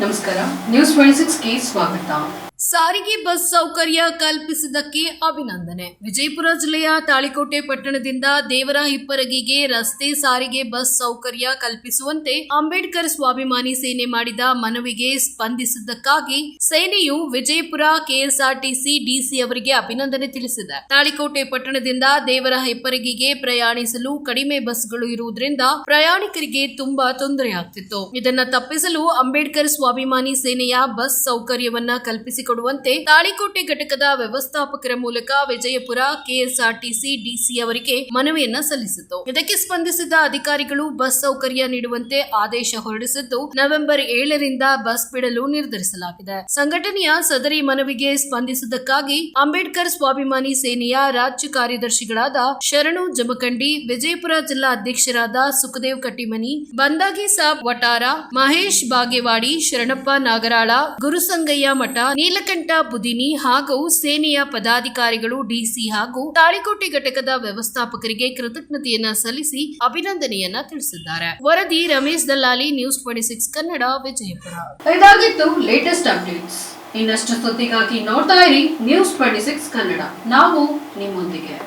ನಮಸ್ಕಾರ, ನ್ಯೂಸ್ 26ಗೆ ಸ್ವಾಗತ. ಸಾರಿಗೆ ಬಸ್ ಸೌಕರ್ಯ ಕಲ್ಪಿಸಿದ್ದಕ್ಕೆ ಅಭಿನಂದನೆ. ವಿಜಯಪುರ ಜಿಲ್ಲೆಯ ತಾಳಿಕೋಟೆ ಪಟ್ಟಣದಿಂದ ದೇವರ ಹಿಪ್ಪರಗಿಗೆ ರಸ್ತೆ ಸಾರಿಗೆ ಬಸ್ ಸೌಕರ್ಯ ಕಲ್ಪಿಸುವಂತೆ ಅಂಬೇಡ್ಕರ್ ಸ್ವಾಭಿಮಾನಿ ಸೇನೆ ಮಾಡಿದ ಮನವಿಗೆ ಸ್ಪಂದಿಸಿದ್ದಕ್ಕಾಗಿ ಸೇನೆಯು ವಿಜಯಪುರ ಕೆಎಸ್ಆರ್ಟಿಸಿ ಡಿಸಿ ಅವರಿಗೆ ಅಭಿನಂದನೆ ತಿಳಿಸಿದೆ. ತಾಳಿಕೋಟೆ ಪಟ್ಟಣದಿಂದ ದೇವರ ಹಿಪ್ಪರಗಿಗೆ ಪ್ರಯಾಣಿಸಲು ಕಡಿಮೆ ಬಸ್ಗಳು ಇರುವುದರಿಂದ ಪ್ರಯಾಣಿಕರಿಗೆ ತುಂಬಾ ತೊಂದರೆಯಾಗ್ತಿತ್ತು. ಇದನ್ನು ತಪ್ಪಿಸಲು ಅಂಬೇಡ್ಕರ್ ಸ್ವಾಭಿಮಾನಿ ಸೇನೆಯ ಬಸ್ ಸೌಕರ್ಯವನ್ನ ಕಲ್ಪಿಸಿಕೊಡುವಂತೆ ತಾಳಿಕೋಟೆ ಘಟಕದ ವ್ಯವಸ್ಥಾಪಕರ ಮೂಲಕ ವಿಜಯಪುರ ಕೆಎಸ್ಆರ್ಟಿಸಿ ಡಿಸಿ ಅವರಿಗೆ ಮನವಿಯನ್ನ ಸಲ್ಲಿಸಿತು. ಇದಕ್ಕೆ ಸ್ಪಂದಿಸಿದ ಅಧಿಕಾರಿಗಳು ಬಸ್ ಸೌಕರ್ಯ ನೀಡುವಂತೆ ಆದೇಶ ಹೊರಡಿಸಿದ್ದು ನವೆಂಬರ್ 7ರಿಂದ ಬಸ್ ಬಿಡಲು ನಿರ್ಧರಿಸಲಾಗಿದೆ. ಸಂಘಟನೆಯ ಸದರಿ ಮನವಿಗೆ ಸ್ಪಂದಿಸಿದ್ದಕ್ಕಾಗಿ ಅಂಬೇಡ್ಕರ್ ಸ್ವಾಭಿಮಾನಿ ಸೇನೆಯ ರಾಜ್ಯ ಕಾರ್ಯದರ್ಶಿಗಳಾದ ಶರಣು ಜಮಖಂಡಿ, ವಿಜಯಪುರ ಜಿಲ್ಲಾ ಅಧ್ಯಕ್ಷರಾದ ಸುಖದೇವ್ ಕಟ್ಟಿಮನಿ, ಬಂದಾಗಿ ಸಾಬ್ ವಟಾರ, ಮಹೇಶ್ ಬಾಗೇವಾಡಿ, ಶರಣಪ್ಪ ನಾಗರಾಳ, ಗುರುಸಂಗಯ್ಯ ಮಠ, ನೀಲಕಂಠ ಬುದಿನಿ ಹಾಗೂ ಸೇನೆಯ ಪದಾಧಿಕಾರಿಗಳು, ಡಿಸಿ ಹಾಗೂ ತಾಳಿಕೋಟೆ ಘಟಕದ ವ್ಯವಸ್ಥಾಪಕರಿಗೆ ಕೃತಜ್ಞತೆಯನ್ನ ಸಲ್ಲಿಸಿ ಅಭಿನಂದನೆಯನ್ನ ತಿಳಿಸಿದ್ದಾರೆ. ವರದಿ ರಮೇಶ್ ದಲ್ಲಾಲಿ, ನ್ಯೂಸ್ 26 ಕನ್ನಡ, ವಿಜಯಪುರ. ಇದಾಗಿತ್ತು ಲೇಟೆಸ್ಟ್ ಅಪ್ಡೇಟ್ಸ್. ಇನ್ನಷ್ಟು ಸುದ್ದಿಗಾಗಿ ನೋಡ್ತಾ ಇರಿ ನ್ಯೂಸ್ 26 ಕನ್ನಡ. ನಾವು ನಿಮ್ಮೊಂದಿಗೆ.